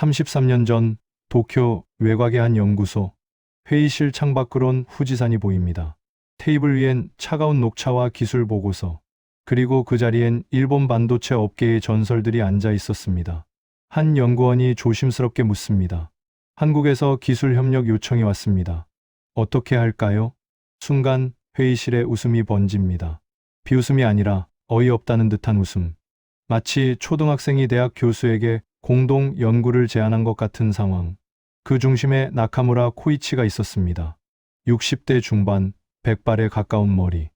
33년 전 도쿄 외곽의 한 연구소 회의실 창밖으론 후지산이 보입니다. 테이블 위엔 차가운 녹차와 기술 보고서, 그리고 그 자리엔 일본 반도체 업계의 전설들이 앉아 있었습니다. 한 연구원이 조심스럽게 묻습니다. 한국에서 기술 협력 요청이 왔습니다. 어떻게 할까요? 순간 회의실에 웃음이 번집니다. 비웃음이 아니라 어이없다는 듯한 웃음. 마치 초등학생이 대학 교수에게 공동 연구를 제안한 것 같은 상황. 그 중심에 나카무라 코이치가 있었습니다. 60대 중반, 백발에 가까운 머리.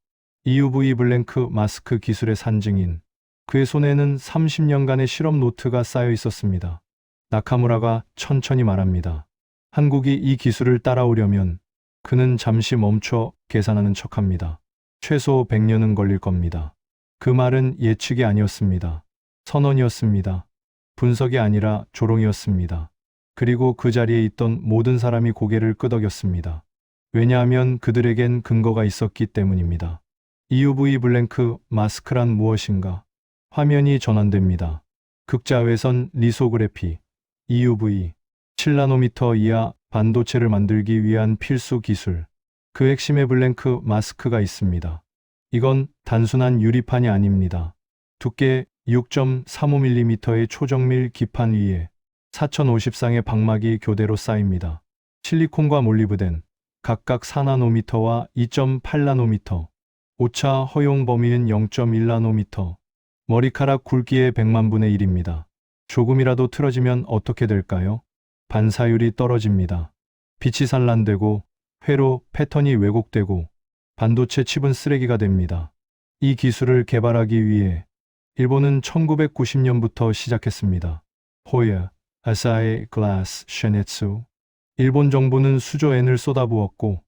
EUV 블랭크 마스크 기술의 산증인. 그의 손에는 30년간의 실험 노트가 쌓여 있었습니다. 나카무라가 천천히 말합니다. 한국이 이 기술을 따라오려면 그는 잠시 멈춰 계산하는 척합니다. 최소 100년은 걸릴 겁니다. 그 말은 예측이 아니었습니다. 선언이었습니다. 분석이 아니라 조롱이었습니다. 그리고 그 자리에 있던 모든 사람이 고개를 끄덕였습니다. 왜냐하면 그들에겐 근거가 있었기 때문입니다. EUV 블랭크 마스크란 무엇인가? 화면이 전환됩니다. 극자외선 리소그래피, EUV, 7나노미터 이하 반도체를 만들기 위한 필수 기술. 그 핵심에 블랭크 마스크가 있습니다. 이건 단순한 유리판이 아닙니다. 두께 6.35mm의 초정밀 기판 위에 4050쌍의 방막이 교대로 쌓입니다. 실리콘과 몰리브덴, 각각 4나노미터와 2.8나노미터, 오차 허용 범위는 0.1나노미터, 머리카락 굵기의 100만 분의 1입니다. 조금이라도 틀어지면 어떻게 될까요? 반사율이 떨어집니다. 빛이 산란되고 회로 패턴이 왜곡되고 반도체 칩은 쓰레기가 됩니다. 이 기술을 개발하기 위해 일본은 1990년부터 시작했습니다. 호야, 아사히 글라스, 쉐네츠. 일본 정부는 수조 엔을 쏟아부었고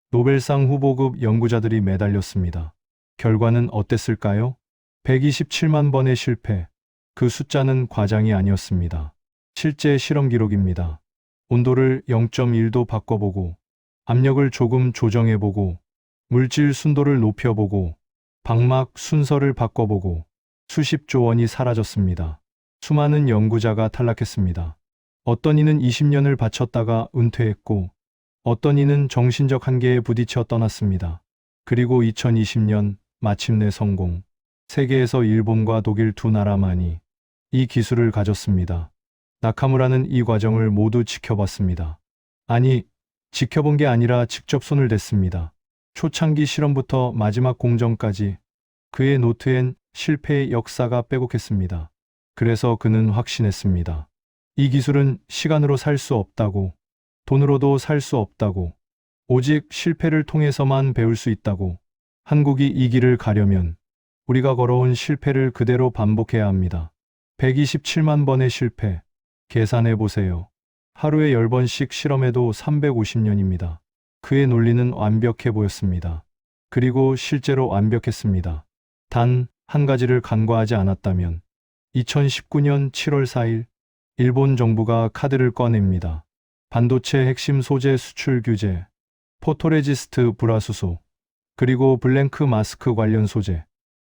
노벨상 후보급 연구자들이 매달렸습니다. 결과는 어땠을까요? 127만 번의 실패. 그 숫자는 과장이 아니었습니다. 실제 실험 기록입니다. 온도를 0.1도 바꿔보고, 압력을 조금 조정해보고, 물질 순도를 높여보고, 방막 순서를 바꿔보고, 수십조 원이 사라졌습니다. 수많은 연구자가 탈락했습니다. 어떤 이는 20년을 바쳤다가 은퇴했고, 어떤 이는 정신적 한계에 부딪혀 떠났습니다. 그리고 2020년 마침내 성공. 세계에서 일본과 독일 두 나라만이 이 기술을 가졌습니다. 나카무라는 이 과정을 모두 지켜봤습니다. 아니, 지켜본 게 아니라 직접 손을 댔습니다. 초창기 실험부터 마지막 공정까지 그의 노트엔 실패의 역사가 빼곡했습니다. 그래서 그는 확신했습니다. 이 기술은 시간으로 살 수 없다고, 돈으로도 살 수 없다고, 오직 실패를 통해서만 배울 수 있다고. 한국이 이 길을 가려면 우리가 걸어온 실패를 그대로 반복해야 합니다. 127만 번의 실패. 계산해 보세요. 하루에 10번씩 실험해도 350년입니다. 그의 논리는 완벽해 보였습니다. 그리고 실제로 완벽했습니다. 단 한 가지를 간과하지 않았다면 2019년 7월 4일 일본 정부가 카드를 꺼냅니다. 반도체 핵심 소재 수출 규제, 포토레지스트 불화수소, 그리고 블랭크 마스크 관련 소재.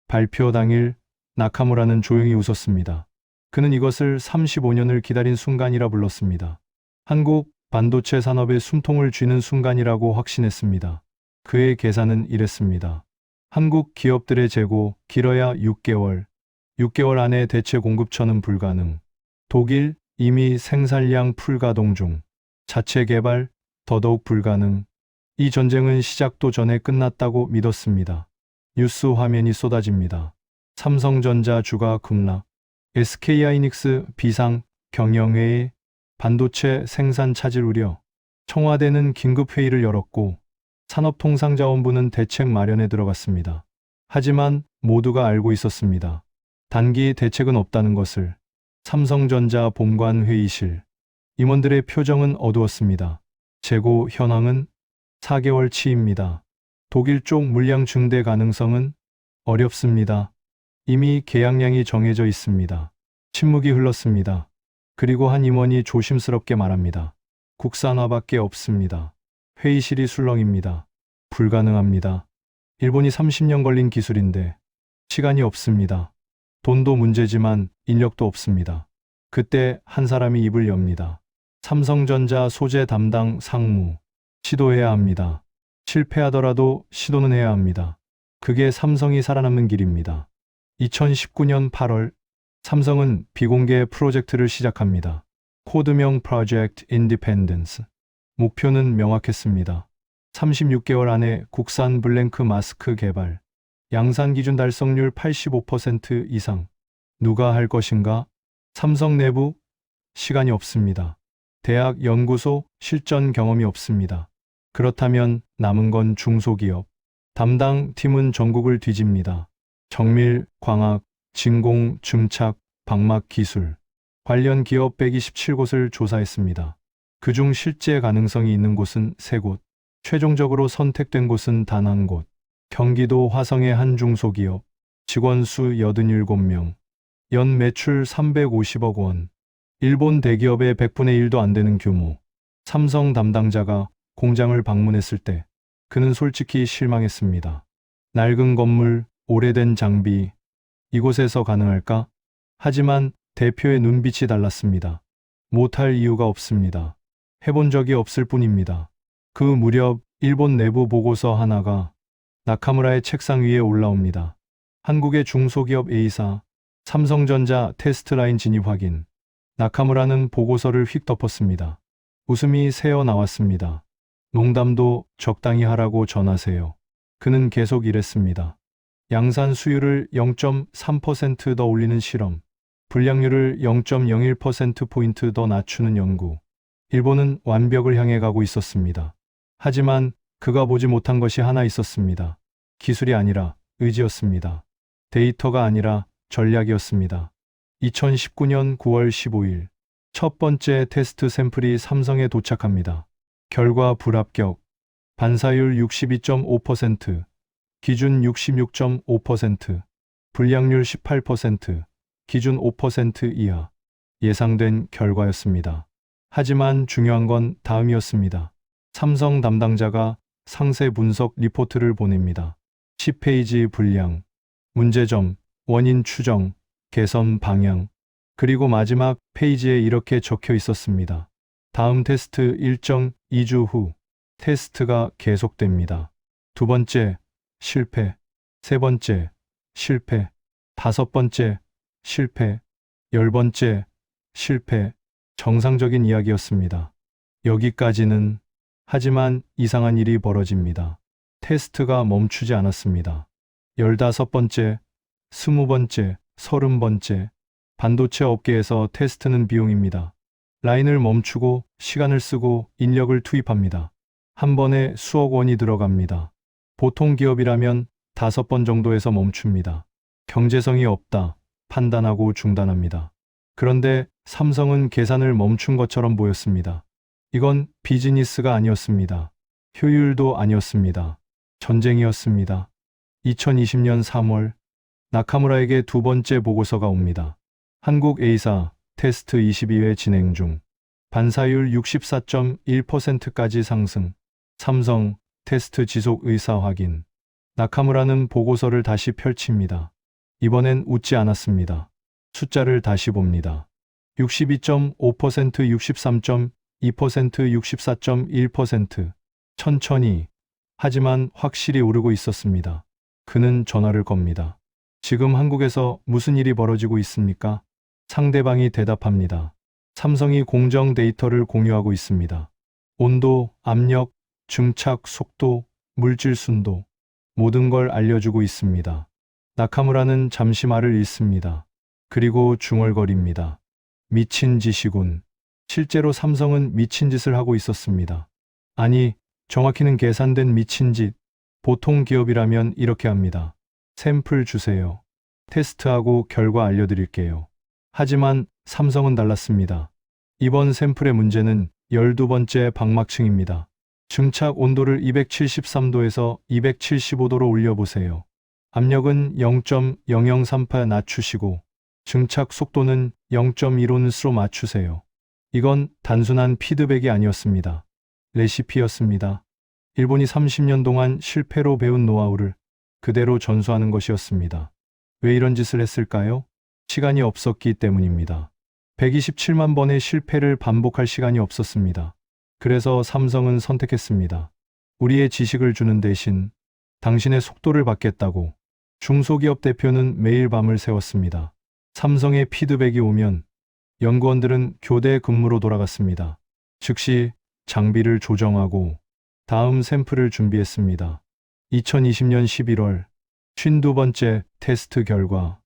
발표 당일 나카무라는 조용히 웃었습니다. 그는 이것을 35년을 기다린 순간이라 불렀습니다. 한국 반도체 산업의 숨통을 쥐는 순간이라고 확신했습니다. 그의 계산은 이랬습니다. 한국 기업들의 재고 길어야 6개월. 6개월 안에 대체 공급처는 불가능. 독일 이미 생산량 풀가동 중. 자체 개발 더더욱 불가능. 이 전쟁은 시작도 전에 끝났다고 믿었습니다. 뉴스 화면이 쏟아집니다. 삼성전자 주가 급락. SK하이닉스 비상 경영회의 반도체 생산 차질 우려. 청와대는 긴급회의를 열었고 산업통상자원부는 대책 마련에 들어갔습니다. 하지만 모두가 알고 있었습니다. 단기 대책은 없다는 것을. 삼성전자 본관 회의실. 임원들의 표정은 어두웠습니다. 재고 현황은 4개월치입니다. 독일 쪽 물량 증대 가능성은 어렵습니다. 이미 계약량이 정해져 있습니다. 침묵이 흘렀습니다. 그리고 한 임원이 조심스럽게 말합니다. 국산화밖에 없습니다. 회의실이 술렁입니다. 불가능합니다. 일본이 30년 걸린 기술인데 시간이 없습니다. 돈도 문제지만 인력도 없습니다. 그때 한 사람이 입을 엽니다. 삼성전자 소재 담당 상무. 시도해야 합니다. 실패하더라도 시도는 해야 합니다. 그게 삼성이 살아남는 길입니다. 2019년 8월 삼성은 비공개 프로젝트를 시작합니다. 코드명 Project Independence. 목표는 명확했습니다. 36개월 안에 국산 블랭크 마스크 개발. 양산 기준 달성률 85% 이상. 누가 할 것인가? 삼성 내부? 시간이 없습니다. 대학, 연구소, 실전 경험이 없습니다. 그렇다면 남은 건 중소기업. 담당 팀은 전국을 뒤집니다. 정밀, 광학, 진공, 증착, 방막 기술. 관련 기업 127곳을 조사했습니다. 그중 실제 가능성이 있는 곳은 3곳. 최종적으로 선택된 곳은 단 1곳. 경기도 화성의 한 중소기업. 직원 수 87명. 연 매출 350억 원. 일본 대기업의 100분의 1도 안 되는 규모. 삼성 담당자가 공장을 방문했을 때 그는 솔직히 실망했습니다. 낡은 건물, 오래된 장비. 이곳에서 가능할까? 하지만 대표의 눈빛이 달랐습니다. 못할 이유가 없습니다. 해본 적이 없을 뿐입니다. 그 무렵 일본 내부 보고서 하나가 나카무라의 책상 위에 올라옵니다. 한국의 중소기업 A사, 삼성전자 테스트 라인 진입 확인. 나카무라는 보고서를 휙 덮었습니다. 웃음이 새어 나왔습니다. 농담도 적당히 하라고 전하세요. 그는 계속 이랬습니다. 양산 수율을 0.3% 더 올리는 실험, 불량률을 0.01%포인트 더 낮추는 연구. 일본은 완벽을 향해 가고 있었습니다. 하지만 그가 보지 못한 것이 하나 있었습니다. 기술이 아니라 의지였습니다. 데이터가 아니라 전략이었습니다. 2019년 9월 15일 첫 번째 테스트 샘플이 삼성에 도착합니다. 결과 불합격, 반사율 62.5%, 기준 66.5%, 불량률 18%, 기준 5% 이하. 예상된 결과였습니다. 하지만 중요한 건 다음이었습니다. 삼성 담당자가 상세 분석 리포트를 보냅니다. 10페이지 분량, 문제점, 원인 추정, 개선 방향, 그리고 마지막 페이지에 이렇게 적혀 있었습니다. 다음 테스트 일정 2주 후 테스트가 계속됩니다. 두 번째, 실패. 세 번째, 실패. 다섯 번째, 실패. 10번째, 실패. 정상적인 이야기였습니다. 여기까지는. 하지만 이상한 일이 벌어집니다. 테스트가 멈추지 않았습니다. 15번째, 20번째, 30번째. 반도체 업계에서 테스트는 비용입니다. 라인을 멈추고 시간을 쓰고 인력을 투입합니다. 한 번에 수억 원이 들어갑니다. 보통 기업이라면 5번 정도에서 멈춥니다. 경제성이 없다 판단하고 중단합니다. 그런데 삼성은 계산을 멈춘 것처럼 보였습니다. 이건 비즈니스가 아니었습니다. 효율도 아니었습니다. 전쟁이었습니다. 2020년 3월 나카무라에게 두 번째 보고서가 옵니다. 한국 A사 테스트 22회 진행 중. 반사율 64.1%까지 상승. 삼성 테스트 지속 의사 확인. 나카무라는 보고서를 다시 펼칩니다. 이번엔 웃지 않았습니다. 숫자를 다시 봅니다. 62.5%, 63.2%, 64.1%. 천천히, 하지만 확실히 오르고 있었습니다. 그는 전화를 겁니다. 지금 한국에서 무슨 일이 벌어지고 있습니까? 상대방이 대답합니다. 삼성이 공정 데이터를 공유하고 있습니다. 온도, 압력, 증착, 속도, 물질 순도. 모든 걸 알려주고 있습니다. 나카무라는 잠시 말을 잃습니다. 그리고 중얼거립니다. 미친 짓이군. 실제로 삼성은 미친 짓을 하고 있었습니다. 아니, 정확히는 계산된 미친 짓. 보통 기업이라면 이렇게 합니다. 샘플 주세요. 테스트하고 결과 알려드릴게요. 하지만 삼성은 달랐습니다. 이번 샘플의 문제는 12번째 방막층입니다. 증착 온도를 273도에서 275도로 올려보세요. 압력은 0.0038 낮추시고 증착 속도는 0.1온스로 맞추세요. 이건 단순한 피드백이 아니었습니다. 레시피였습니다. 일본이 30년 동안 실패로 배운 노하우를 그대로 전수하는 것이었습니다. 왜 이런 짓을 했을까요? 시간이 없었기 때문입니다. 127만 번의 실패를 반복할 시간이 없었습니다. 그래서 삼성은 선택했습니다. 우리의 지식을 주는 대신 당신의 속도를 받겠다고. 중소기업 대표는 매일 밤을 새웠습니다. 삼성의 피드백이 오면 연구원들은 교대 근무로 돌아갔습니다. 즉시 장비를 조정하고 다음 샘플을 준비했습니다. 2020년 11월 52번째 테스트 결과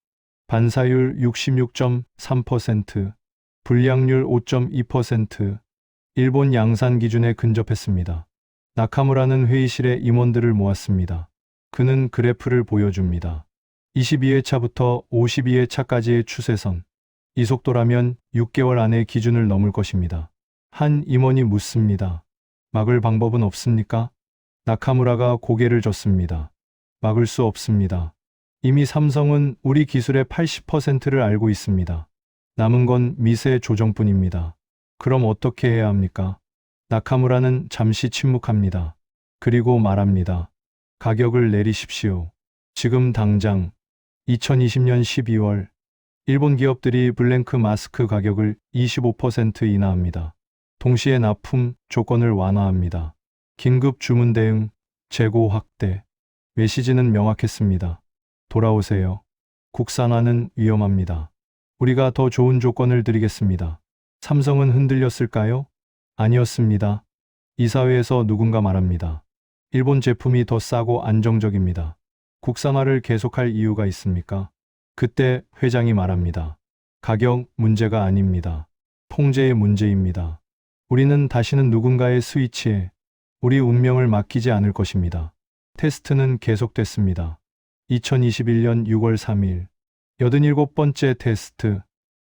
반사율 66.3%, 불량률 5.2%, 일본 양산 기준에 근접했습니다. 나카무라는 회의실에 임원들을 모았습니다. 그는 그래프를 보여줍니다. 22회차부터 52회차까지의 추세선. 이 속도라면 6개월 안에 기준을 넘을 것입니다. 한 임원이 묻습니다. 막을 방법은 없습니까? 나카무라가 고개를 젓습니다. 막을 수 없습니다. 이미 삼성은 우리 기술의 80%를 알고 있습니다. 남은 건 미세 조정뿐입니다. 그럼 어떻게 해야 합니까? 나카무라는 잠시 침묵합니다. 그리고 말합니다. 가격을 내리십시오. 지금 당장. 2020년 12월 일본 기업들이 블랭크 마스크 가격을 25% 인하합니다. 동시에 납품 조건을 완화합니다. 긴급 주문 대응, 재고 확대. 메시지는 명확했습니다. 돌아오세요. 국산화는 위험합니다. 우리가 더 좋은 조건을 드리겠습니다. 삼성은 흔들렸을까요? 아니었습니다. 이사회에서 누군가 말합니다. 일본 제품이 더 싸고 안정적입니다. 국산화를 계속할 이유가 있습니까? 그때 회장이 말합니다. 가격 문제가 아닙니다. 통제의 문제입니다. 우리는 다시는 누군가의 스위치에 우리 운명을 맡기지 않을 것입니다. 테스트는 계속됐습니다. 2021년 6월 3일 87번째 테스트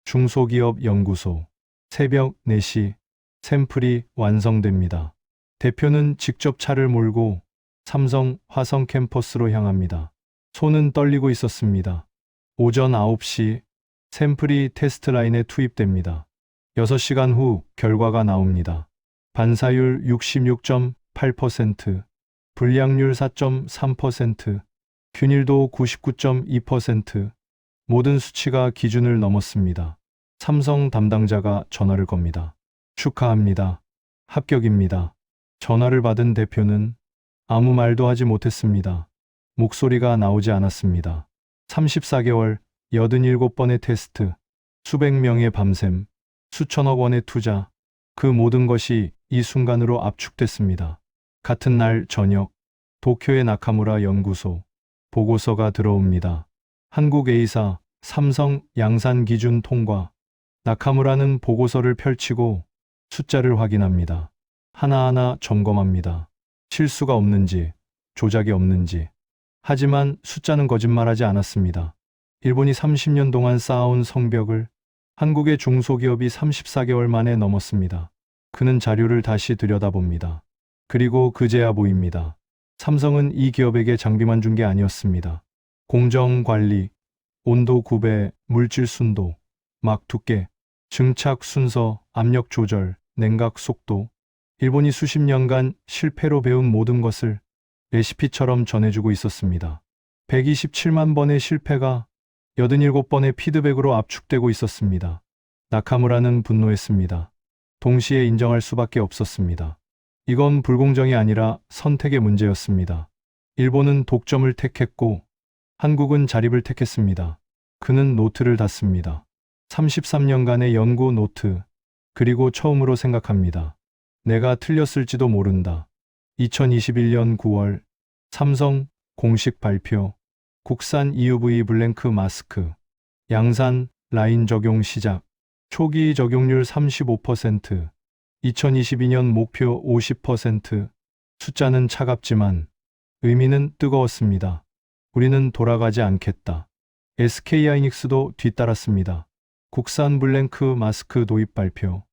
중소기업 연구소 새벽 4시 샘플이 완성됩니다. 대표는 직접 차를 몰고 삼성 화성 캠퍼스로 향합니다. 손은 떨리고 있었습니다. 오전 9시 샘플이 테스트 라인에 투입됩니다. 6시간 후 결과가 나옵니다. 반사율 66.8%, 불량률 4.3%, 균일도 99.2%, 모든 수치가 기준을 넘었습니다. 삼성 담당자가 전화를 겁니다. 축하합니다. 합격입니다. 전화를 받은 대표는 아무 말도 하지 못했습니다. 목소리가 나오지 않았습니다. 34개월, 87번의 테스트, 수백 명의 밤샘, 수천억 원의 투자, 그 모든 것이 이 순간으로 압축됐습니다. 같은 날 저녁, 도쿄의 나카무라 연구소, 보고서가 들어옵니다. 한국 A사, 삼성 양산 기준 통과. 나카무라는 보고서를 펼치고 숫자를 확인합니다. 하나하나 점검합니다. 실수가 없는지, 조작이 없는지. 하지만 숫자는 거짓말하지 않았습니다. 일본이 30년 동안 쌓아온 성벽을 한국의 중소기업이 34개월 만에 넘었습니다. 그는 자료를 다시 들여다봅니다. 그리고 그제야 보입니다. 삼성은 이 기업에게 장비만 준 게 아니었습니다. 공정 관리, 온도 구배, 물질 순도, 막 두께, 증착 순서, 압력 조절, 냉각 속도. 일본이 수십 년간 실패로 배운 모든 것을 레시피처럼 전해주고 있었습니다. 127만 번의 실패가 87번의 피드백으로 압축되고 있었습니다. 나카무라는 분노했습니다. 동시에 인정할 수밖에 없었습니다. 이건 불공정이 아니라 선택의 문제였습니다. 일본은 독점을 택했고 한국은 자립을 택했습니다. 그는 노트를 닫습니다. 33년간의 연구 노트, 그리고 처음으로 생각합니다. 내가 틀렸을지도 모른다. 2021년 9월 삼성 공식 발표. 국산 EUV 블랭크 마스크. 양산 라인 적용 시작. 초기 적용률 35%. 2022년 목표 50%. 숫자는 차갑지만 의미는 뜨거웠습니다. 우리는 돌아가지 않겠다. SK하이닉스도 뒤따랐습니다. 국산 블랭크 마스크 도입 발표.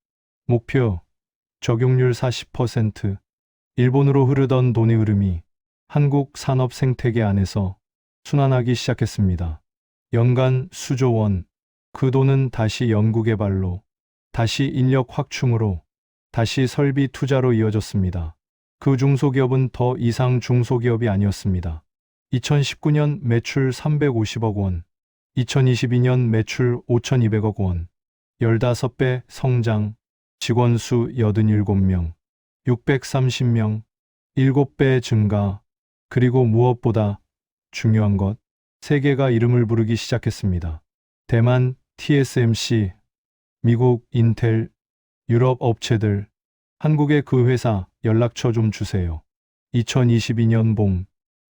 목표 적용률 40%. 일본으로 흐르던 돈의 흐름이 한국 산업 생태계 안에서 순환하기 시작했습니다. 연간 수조 원. 그 돈은 다시 연구개발로, 다시 인력 확충으로, 다시 설비 투자로 이어졌습니다. 그 중소기업은 더 이상 중소기업이 아니었습니다. 2019년 매출 350억 원, 2022년 매출 5,200억 원, 15배 성장, 직원 수 87명, 630명, 7배 증가, 그리고 무엇보다 중요한 것, 세계가 이름을 부르기 시작했습니다. 대만 TSMC, 미국 인텔, 유럽 업체들, 한국의 그 회사 연락처 좀 주세요. 2022년 봄,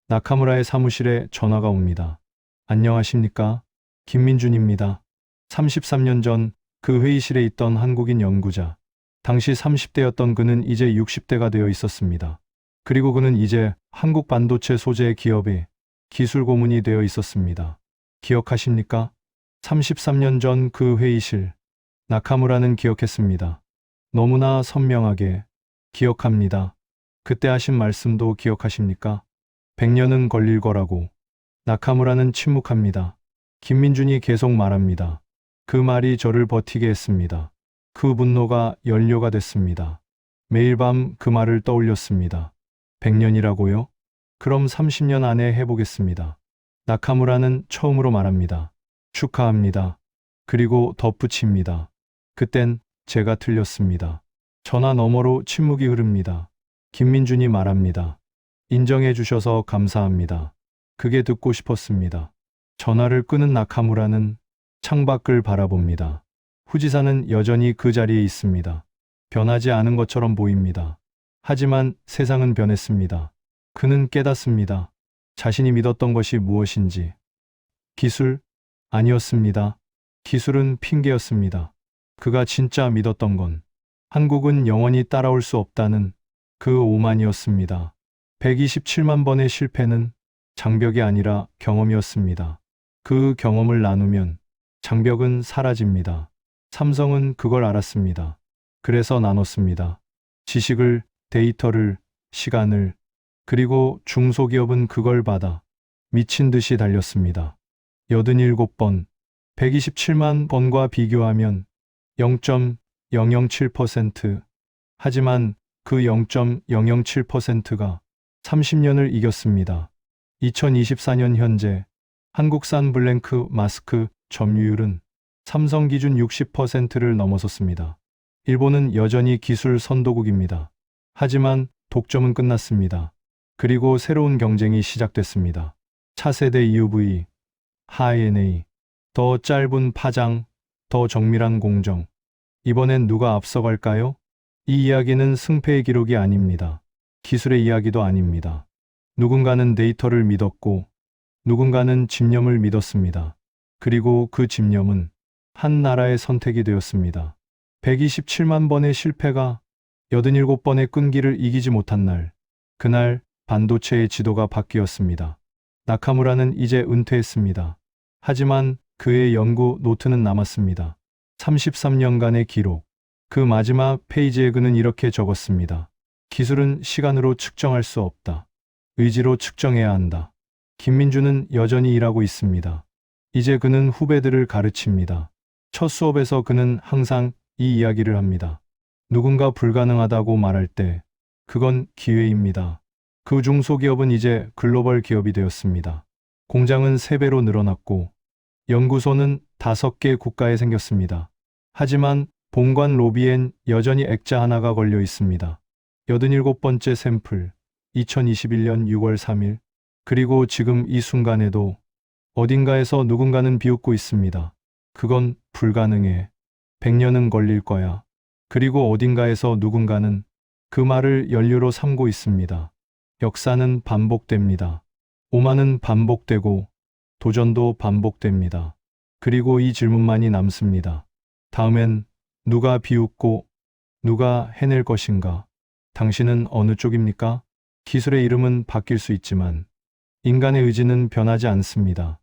나카무라의 사무실에 전화가 옵니다. 안녕하십니까? 김민준입니다. 33년 전 그 회의실에 있던 한국인 연구자. 당시 30대였던 그는 이제 60대가 되어 있었습니다. 그리고 그는 이제 한국 반도체 소재 기업의 기술 고문이 되어 있었습니다. 기억하십니까? 33년 전 그 회의실. 나카무라는 기억했습니다. 너무나 선명하게 기억합니다. 그때 하신 말씀도 기억하십니까? 100년은 걸릴 거라고. 나카무라는 침묵합니다. 김민준이 계속 말합니다. 그 말이 저를 버티게 했습니다. 그 분노가 연료가 됐습니다. 매일 밤 그 말을 떠올렸습니다. 100년이라고요? 그럼 30년 안에 해보겠습니다. 나카무라는 처음으로 말합니다. 축하합니다. 그리고 덧붙입니다. 그땐 제가 틀렸습니다. 전화 너머로 침묵이 흐릅니다. 김민준이 말합니다. 인정해 주셔서 감사합니다. 그게 듣고 싶었습니다. 전화를 끄는 나카무라는 창밖을 바라봅니다. 후지산은 여전히 그 자리에 있습니다. 변하지 않은 것처럼 보입니다. 하지만 세상은 변했습니다. 그는 깨닫습니다. 자신이 믿었던 것이 무엇인지. 기술? 아니었습니다. 기술은 핑계였습니다. 그가 진짜 믿었던 건 한국은 영원히 따라올 수 없다는 그 오만이었습니다. 127만 번의 실패는 장벽이 아니라 경험이었습니다. 그 경험을 나누면 장벽은 사라집니다. 삼성은 그걸 알았습니다. 그래서 나눴습니다. 지식을, 데이터를, 시간을, 그리고 중소기업은 그걸 받아 미친 듯이 달렸습니다. 87번, 127만 번과 비교하면 0.007%. 하지만 그 0.007%가 30년을 이겼습니다. 2024년 현재 한국산 블랭크 마스크 점유율은 삼성 기준 60%를 넘어섰습니다. 일본은 여전히 기술 선도국입니다. 하지만 독점은 끝났습니다. 그리고 새로운 경쟁이 시작됐습니다. 차세대 EUV, High-NA, 더 짧은 파장, 더 정밀한 공정. 이번엔 누가 앞서갈까요? 이 이야기는 승패의 기록이 아닙니다. 기술의 이야기도 아닙니다. 누군가는 데이터를 믿었고 누군가는 집념을 믿었습니다. 그리고 그 집념은 한 나라의 선택이 되었습니다. 127만 번의 실패가 87번의 끈기를 이기지 못한 날, 그날 반도체의 지도가 바뀌었습니다. 나카무라는 이제 은퇴했습니다. 하지만 그의 연구 노트는 남았습니다. 33년간의 기록. 그 마지막 페이지에 그는 이렇게 적었습니다. 기술은 시간으로 측정할 수 없다. 의지로 측정해야 한다. 김민준은 여전히 일하고 있습니다. 이제 그는 후배들을 가르칩니다. 첫 수업에서 그는 항상 이 이야기를 합니다. 누군가 불가능하다고 말할 때 그건 기회입니다. 그 중소기업은 이제 글로벌 기업이 되었습니다. 공장은 3배로 늘어났고 연구소는 5개 국가에 생겼습니다. 하지만 본관 로비엔 여전히 액자 하나가 걸려 있습니다. 87번째 샘플, 2021년 6월 3일. 그리고 지금 이 순간에도 어딘가에서 누군가는 비웃고 있습니다. 그건 불가능해. 100년은 걸릴 거야. 그리고 어딘가에서 누군가는 그 말을 연료로 삼고 있습니다. 역사는 반복됩니다. 오만은 반복되고 도전도 반복됩니다. 그리고 이 질문만이 남습니다. 다음엔 누가 비웃고 누가 해낼 것인가? 당신은 어느 쪽입니까? 기술의 이름은 바뀔 수 있지만 인간의 의지는 변하지 않습니다.